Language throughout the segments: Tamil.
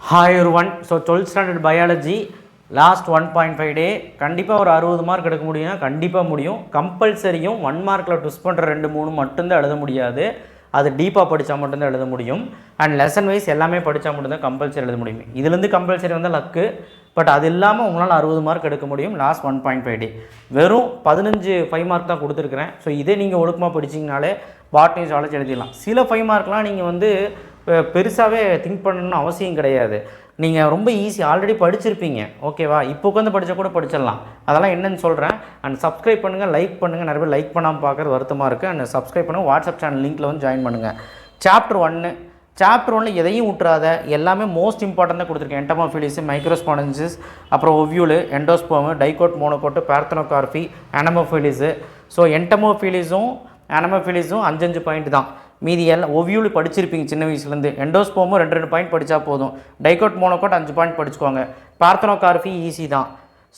Hi everyone. So 12th standard biology last 1.5 day கண்டிப்பாக ஒரு 60 மார்க் எடுக்க முடியும்னா கண்டிப்பாக முடியும். கம்பல்சரியும் 1 மார்க்கில் ட்விஸ்ட் பண்ணுற 2-3 மட்டும்தான் எழுத முடியாது. அது டீப்பாக படித்தா மட்டும்தான் எழுத முடியும். அண்ட் லெசன் வைஸ் எல்லாமே படித்தா மட்டும்தான் கம்பல்சரி எழுத முடியும். இதுலேருந்து கம்பல்சரி வந்தால் லக்கு. பட் அது இல்லாமல் உங்களால் 60 மார்க் எடுக்க முடியும் லாஸ்ட் 1.5 டே. வெறும் 15 5 மார்க் தான் கொடுத்துருக்குறேன். ஸோ இதே நீங்கள் ஒழுக்கமாக படிச்சிங்கனாலே பாட்னி ஜுவாலஜி எழுதிடலாம். சில 5 மார்க்லாம் நீங்கள் வந்து பெருசாகவே திங்க் பண்ணணும்னு அவசியம் கிடையாது. நீங்கள் ரொம்ப ஈஸி ஆல்ரெடி படிச்சிருப்பீங்க, ஓகேவா? இப்போ உட்காந்து படித்தா கூட படிச்சிடலாம். அதெல்லாம் என்னென்னு சொல்கிறேன். அண்ட் சப்ஸ்கிரைப் பண்ணுங்கள், லைக் பண்ணுங்கள். நிறைய பேர் லைக் பண்ணாமல் பார்க்குறது வருத்தமாக இருக்குது. அண்ட் சப்ஸ்கிரைப் பண்ணுங்கள். வாட்ஸ்அப் சேனல் லிங்க்கில் வந்து ஜாயின் பண்ணுங்கள். சாப்டர் 1 எதையும் விட்டுறாத, எல்லாமே மோஸ்ட் இம்பார்ட்டன்ட் தான் கொடுத்துருக்கேன். என்டமோஃபிலிஸ், மைக்ரோஸ்பானன்சிஸ், அப்புறம் ஒவ்யூலு, எண்டோஸ்போமு, டைகோட், மோனோகோட்டு, பேர்த்தனோகார்பி, அனமோஃபிலிஸு. ஸோ என்டமோஃபிலிஸும் அனமோஃபிலிஸும் 5 பாயிண்ட் தான். மீதி எல்லாம் ஒவ்யூலு படிச்சிருப்பீங்க சின்ன வயசுலேருந்து. எண்டோஸ்போமும் 2 பாயிண்ட் படித்தா போதும். டைகோட் மோனோகோட் 5 பாயிண்ட் படிச்சுக்கோங்க. பார்த்தனோகார்பி ஈஸி தான்.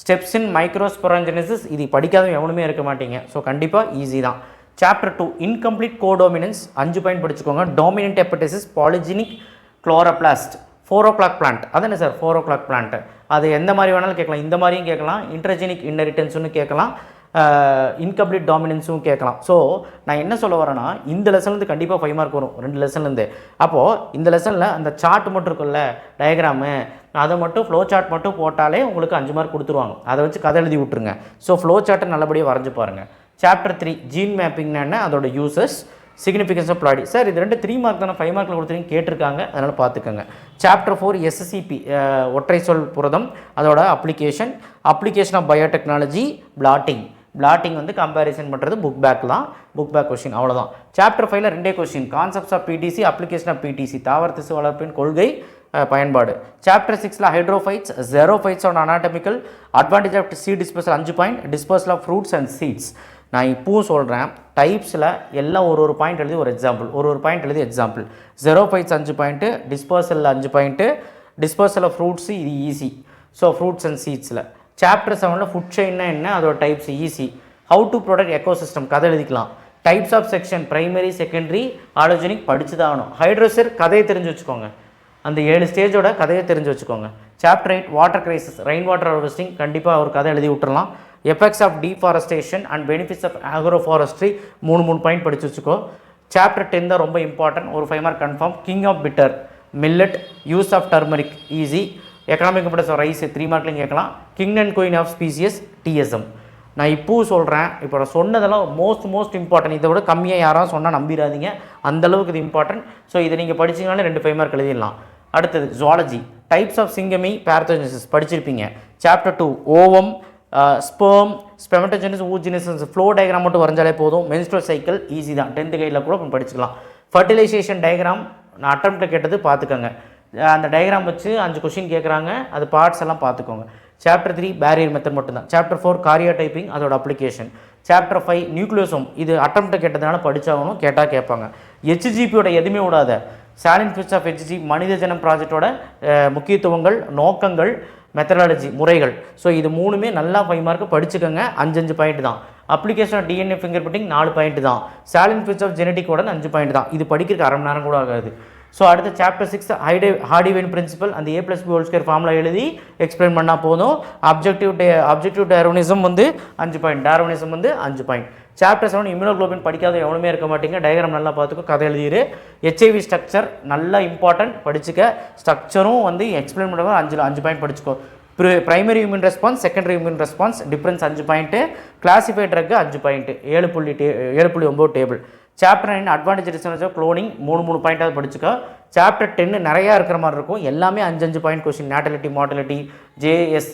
ஸ்டெப்ஸ் இன் மைக்ரோஸ்பொராஞ்செனிசிஸ் இது படிக்காத எவனுமே இருக்க மாட்டீங்க. ஸோ கண்டிப்பாக ஈஸி தான். சாப்டர் 2 இன்கம்ப்ளீட் கோடோமினன்ஸ் 5 பாயிண்ட் படிச்சுக்கோங்க. Dominant epistasis, polygenic chloroplast, 4 o'clock plant. அதானே சார் 4 o'clock பிளான்ட்? அது எந்த மாதிரி வேணாலும் கேட்கலாம். இந்த மாதிரியும் கேட்கலாம், இன்ட்ரஜெனிக் இன்ஹெரிட்டன்ஸ்னு கேட்கலாம், இன்கம்ப்ளீட் டாமினன்ஸும் கேட்கலாம். ஸோ நான் என்ன சொல்ல வரேன்னா, இந்த லெசன்லேருந்து கண்டிப்பாக 5 மார்க் வரும் 2 லெசன்லேருந்து. அப்போது இந்த லெசனில் அந்த சார்ட் மட்டும் இருக்குல்ல, டயக்ராமு, அதை மட்டும் ஃப்ளோ சார்ட் மட்டும் போட்டாலே உங்களுக்கு 5 மார்க் கொடுத்துருவாங்க. அதை வச்சு கதை எழுதி விட்ருங்க. ஸோ ஃப்ளோ சார்ட்டை நல்லபடியாக வரைஞ்சி பாருங்கள். சாப்டர் 3 ஜீன் மேப்பிங்னா என்ன, அதோட யூசஸ், சிக்னிஃபிகன்ஸ் ஆஃப் ப்ளாடி. சார் இது 2 3 மார்க் தானே, 5 மார்க்கில் கொடுத்துருங்க கேட்டிருக்காங்க, அதனால் பார்த்துக்கோங்க. சாப்டர் 4 எஸ்எஸ்சிபி ஒற்றை சொல் புரதம், அதோட அப்ளிகேஷன் ஆஃப் பயோடெக்னாலஜி, பிளாட்டிங் வந்து கம்பேரிசன் பண்ணுறது புக் பேக் கொஸ்டின், அவ்வளோதான். சாப்டர் 5ல் 2 question, concepts of PTC, application of PTC, தாவர திசு வளர்ப்பின் கொள்கை, பயன்பாடு. சாப்டர் 6ல் hydrophytes, xerophytes on anatomical, advantage of seed dispersal 5 point, dispersal of fruits and seeds. நான் இப்போவும் சொல்கிறேன், டைப்ஸில் எல்லாம் ஒரு பாயிண்ட் எழுதி ஒரு எக்ஸாம்பிள், ஒரு பாயிண்ட் எழுதி example. Xerophytes 5 point, dispersal 5 point, dispersal of fruits இது ஈஸி. ஸோ ஃப்ரூட்ஸ் அண்ட் சீட்ஸில். சாப்டர் 7ல் ஃபுட் செயின்னா என்ன, அதோட types easy. How to protect ecosystem கதை எழுதிக்கலாம். Types of succession, primary, secondary, allogenic படித்து தான் ஆகணும். ஹைட்ரோசர் கதையை தெரிஞ்சு வச்சுக்கோங்க, அந்த 7 ஸ்டேஜோட கதையை தெரிஞ்சு வச்சுக்கோங்க. Chapter 8 water crisis, rain water harvesting, கண்டிப்பாக ஒரு கதை எழுதி விட்டுறலாம். Effects of deforestation and benefits of agro forestry 3 point படித்து வச்சுக்கோ. சாப்டர் 10 தான் ரொம்ப இம்பார்ட்டன்ட், ஒரு 5 mark confirm. King of bitter, millet, use of turmeric easy. Economic importance of rice 3 மார்க்லையும் கேட்கலாம். King and queen of spices, DSM. நான் இப்போவும் சொல்கிறேன், இப்போ நான் சொன்னதெல்லாம் மோஸ்ட் இம்பார்ட்டன்ட். இதை விட கம்மியாக யாராவது சொன்னால் நம்பிடாதீங்க, அந்தளவுக்கு இது இம்பார்ட்டன்ட். ஸோ இதை நீங்கள் படிச்சிங்கனாலே 2 5 மார்க் எழுதிடலாம். அடுத்தது zoology, types of syngamy, parthenogenesis படிச்சிருப்பீங்க. Chapter 2 ovum, sperm, spermatogenesis, oogenesis, flow diagram மட்டும் வரைஞ்சாலே போதும். மென்ஸ்ட்ரல் சைக்கிள் ஈஸி தான், 10th கைடில் கூட படிச்சுக்கலாம். ஃபர்டிலைசேஷன் டயக்ராம் நான் அட்டம்ப்ட்டில் கேட்டது பார்த்துக்கோங்க. அந்த டயக்ராம் வச்சு 5 கொஸ்டின் கேட்குறாங்க, அது பார்ட்ஸ் எல்லாம் பார்த்துக்கோங்க. சாப்டர் 3 பேரியர் மெத்தட் மட்டும்தான். சாப்டர் 4 காரியா டைப்பிங், அதோட அப்ளிகேஷன். சாப்டர் 5 நியூக்ளியோசோம், இது அட்டம்ப்ட்டை கேட்டதுனால படித்தாகணும், கேட்டால் கேட்பாங்க. ஹெச்ஜிபியோட எதுவுமே விடாத. சாலின் ஃபிட்ஸ் ஆஃப் ஹெச்ஜி, மனித ஜனம் ப்ராஜெக்டோட முக்கியத்துவங்கள், நோக்கங்கள், மெத்தடாலஜி, முறைகள். ஸோ இது 3மே நல்லா 5 மார்க்கு படிச்சுக்கோங்க. 5 பாயிண்ட் தான். Application of DNA fingerprinting 4 point தான். சாலின் ஃபிட்ஸ் ஆஃப் ஜெனட்டிக்கோட 5 பாயிண்ட் தான். இது படிக்கிறதுக்கு அரை மணி நேரம் கூட ஆகாது. ஸோ அடுத்த சாப்டர் 6 ஹார்டிவைன் பிரின்சிபல், அந்த A+B² ஃபார்முலா எழுதி எக்ஸ்பிளைன் பண்ணால் போதும். அப்ஜெக்டிவ் டார்வினிசம் வந்து 5 பாயிண்ட், டார்வினிசம் வந்து 5 பாயிண்ட். சாப்டர் 7 இம்யூனோகுளோபின் படிக்காத எவனுமே இருக்க மாட்டீங்க. டயக்ராம் நல்லா பார்த்துக்கோ, கதை எழுதிரு. HIV ஸ்ட்ரக்சர் நல்லா இம்பார்ட்டன்ட், படிச்சுக்க. ஸ்ட்ரக்சரும் வந்து எக்ஸ்பிளைன் பண்ணுறது 5 பாயிண்ட் படிச்சுக்கோ. Primary immune response, secondary immune response, difference 5 point. Classify drug 5 point, 7.9 table. Chapter 9 advantage research of cloning 3 பாயிண்ட்டாவது படிச்சுக்கோ. சாப்டர் 10 நிறையா இருக்கிற மாதிரி இருக்கும், எல்லாமே 5 point question. Natality, mortality, JS,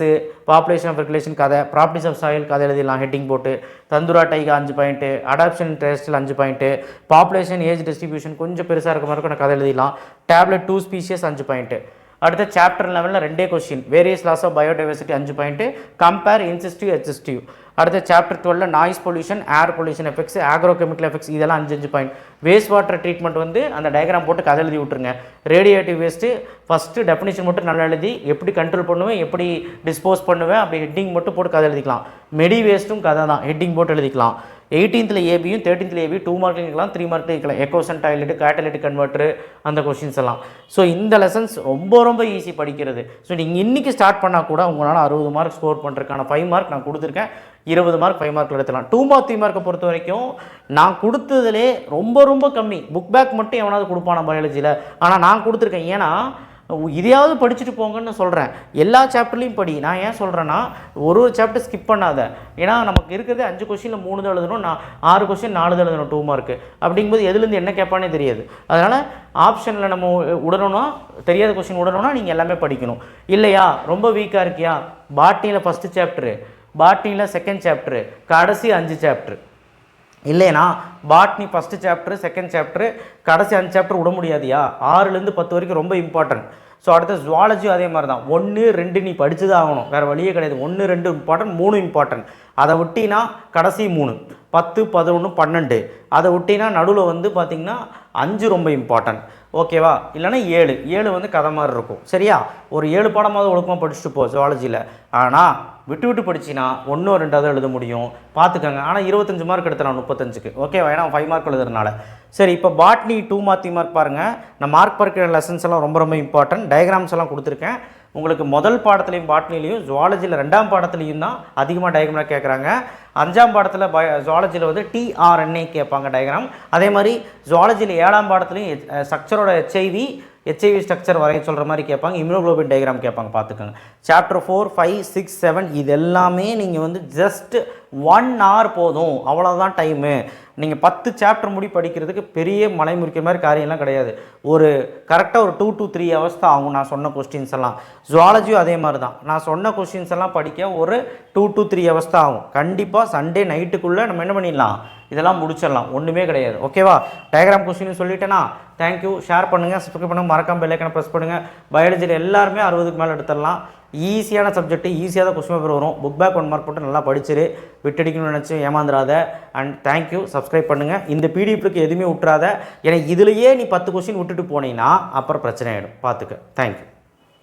population of regulation கதை, ப்ராப்பர்ட்டிஸ் ஆஃப் சாயில் கதை எழுதிடலாம் ஹெட்டிங் போட்டு. Tundra taiga 5 point, adoption terrestrial 5 point, population age distribution கொஞ்சம் பெருசாக இருக்க மாதிரி இருக்கும், நான் கதை எழுதிடலாம். Tablet 2 species 5 point. அடுத்த சாப்டர் 11ல் 2 question, various loss of biodiversity 5 point, compare in situ ex situ. அடுத்த சாப்டர் 12ல் noise pollution, air pollution effects, agrochemical effects, இதெல்லாம் 5 பாயிண்ட். வேஸ்ட் வாட்டர் ட்ரீட்மெண்ட் வந்து அந்த டயக்ராம் போட்டு கதை எழுதி விட்டுருங்க. ரேடியேட்டிவ் வேஸ்ட்டு ஃபஸ்ட்டு டெஃபினிஷன் மட்டும் நல்லா எழுதி, எப்படி கண்ட்ரோல் பண்ணுவேன், எப்படி டிஸ்போஸ் பண்ணுவேன், அப்படி ஹெட்டிங் மட்டும் போட்டு கதை எழுதிக்கலாம். மெடி வேஸ்ட்டும் கதை தான், ஹெட்டிங் போட்டு எழுதிக்கலாம். 18th ஏபியும் 13th ஏபி 2 மார்க் இருக்கலாம் 3 மார்க் இருக்கலாம். எக்கோசன் டாய்லெட் கேட்டலிட்டிக் கன்வெர்ட்டர் அந்த கொஷின்ஸ் எல்லாம். ஸோ இந்த லெசன்ஸ் ரொம்ப ரொம்ப ஈஸி படிக்கிறது. ஸோ நீங்கள் இன்றைக்கி ஸ்டார்ட் பண்ணால் கூட உங்களால் 60 மார்க் ஸ்கோர் பண்ணுறதுக்கான 5 மார்க் நான் கொடுத்துருக்கேன். 20 மார்க் 5 மார்க்கில் எடுத்துலாம். 2 மார்க் 3 மார்க்கை பொறுத்த வரைக்கும் நான் கொடுத்ததுலே ரொம்ப ரொம்ப கம்மி. புக் பேக் மட்டும் எவனாவது கொடுப்பான பயாலஜியில், ஆனால் நான் கொடுத்துருக்கேன். ஏன்னா இதையாவது படிச்சுட்டு போங்கன்னு சொல்கிறேன். எல்லா சாப்டர்லையும் படி. நான் ஏன் சொல்கிறேன்னா ஒரு சாப்டர் ஸ்கிப் பண்ணாத. ஏன்னா நமக்கு இருக்கிறது 5 கொஷினில் 3 தான் எழுதணும், 6 கொஷின் 4 தான் எழுதணும் 2 மார்க்கு. அப்படிங்கும்போது எதுலேருந்து என்ன கேட்பானே தெரியாது. அதனால் ஆப்ஷனில் நம்ம உடணும்னா, தெரியாத கொஷின் உடணும்னா நீங்கள் எல்லாமே படிக்கணும். இல்லையா ரொம்ப வீக்காக இருக்கியா, பாட்னியில் ஃபஸ்ட்டு சாப்டரு, பாட்னியில் செகண்ட் சாப்டரு, கடைசி 5 சாப்டரு. இல்லைனா botany first chapter, second chapter, கடைசி 5 சாப்டர் விட முடியாதியா. 6லேருந்து 10 வரைக்கும் ரொம்ப இம்பார்ட்டன்ட். ஸோ அடுத்த ஜுவாலஜியும் அதே மாதிரி தான். 1, 2 நீ படித்து தான் ஆகணும், வேறு வழியே கிடையாது. 1, 2 இம்பார்ட்டன்ட், 3 இம்பார்ட்டன்ட். அதை விட்டினா கடைசி 3, 10, 11, 12. அதை விட்டினா நடுவில் வந்து பார்த்திங்கன்னா 5 ரொம்ப இம்பார்ட்டன்ட். ஓகேவா? இல்லைனா 7 வந்து கதை மாதிரி இருக்கும். சரியா? ஒரு 7 பாடமாவது ஒழுக்கமாக படிச்சுட்டு போ ஜுவாலஜியில். ஆனால் விட்டு படிச்சின்னா 1 or 2 எழுத முடியும், பார்த்துக்கோங்க. ஆனால் 25 மார்க் எடுத்துலாம் 35க்கு. ஓகேவா? ஏன்னா 5 மார்க் எழுதுறதுனால. சரி, இப்போ பாட்னி 2 மார்க் 3 மார்க் பாருங்கள். நான் மார்க் பறிக்கிற லெசன்ஸ் எல்லாம் ரொம்ப ரொம்ப இம்பார்ட்டன்ட். டயக்ராம்ஸ் எல்லாம் கொடுத்துருக்கேன். உங்களுக்கு முதல் பாடத்துலையும் பாட்னிலையும், ஜுவாலஜியில் 2ஆம் பாடத்துலையும் தான் அதிகமாக டயக்ராம் கேட்குறாங்க. 5ஆம் பாடத்தில் ஜுவாலஜியில் வந்து TRNA கேட்பாங்க டயக்ராம். அதே மாதிரி ஜுவாலஜியில் 7ஆம் பாடத்துலையும் ஸ்ட்ரக்சரோட ஹெச்ஐவி ஸ்ட்ரக்சர் வரைய சொல்கிற மாதிரி கேட்பாங்க. இம்யூனோகுளோபின் டயக்ராம் கேட்பாங்க, பார்த்துக்கோங்க. சாப்டர் 4, 5, 6, 7 இது எல்லாமே நீங்கள் வந்து ஜஸ்ட் 1 hour போதும், அவ்வளோதான் டைமு. நீங்கள் 10 சாப்டர் முடி படிக்கிறதுக்கு பெரிய மலை முறிக்கிற மாதிரி காரியம்லாம் கிடையாது. ஒரு கரெக்டாக ஒரு 2 to 3 hours தான் ஆகும். நான் சொன்ன கொஸ்டின்ஸ் எல்லாம் ஜுவாலஜியும் அதே மாதிரி தான். நான் சொன்ன கொஸ்டின்ஸ் எல்லாம் படிக்க ஒரு 2 to 3 hours தான் ஆகும். கண்டிப்பாக சண்டே நைட்டுக்குள்ளே நம்ம என்ன பண்ணிடலாம், இதெல்லாம் முடிச்சிடலாம், ஒன்றுமே கிடையாது. ஓகேவா? டயக்ராம் கொஸ்டின் சொல்லிட்டேன்னா தேங்க்யூ. ஷேர் பண்ணுங்கள், சப்ஸ்கிரைப் பண்ணுங்கள், மறக்காம பெல் ஐக்கானை ப்ரெஸ் பண்ணுங்கள். பயாலஜியில் எல்லாருமே 60க்கு மேலே எடுத்துடலாம். ஈஸியான சப்ஜெக்ட், ஈஸியாக தான் கொஸ்டின் பேப்பர் வரும். புக் பேக் 1 மார்க் போட்டு நல்லா படிச்சிரு. விட்டடிக்கணும்னு நினச்சி ஏமாந்துடாத. And thank you. சப்ஸ்கிரைப் பண்ணுங்கள். இந்த பிடிஎஃப்க்கு எதுவுமே விட்டுறாத. ஏன்னா இதுலேயே நீ 10 கொஸ்டின் விட்டுட்டு போனீங்கன்னா அப்புறம் பிரச்சனை ஆகிடும், பார்த்துக்க. தேங்க்யூ.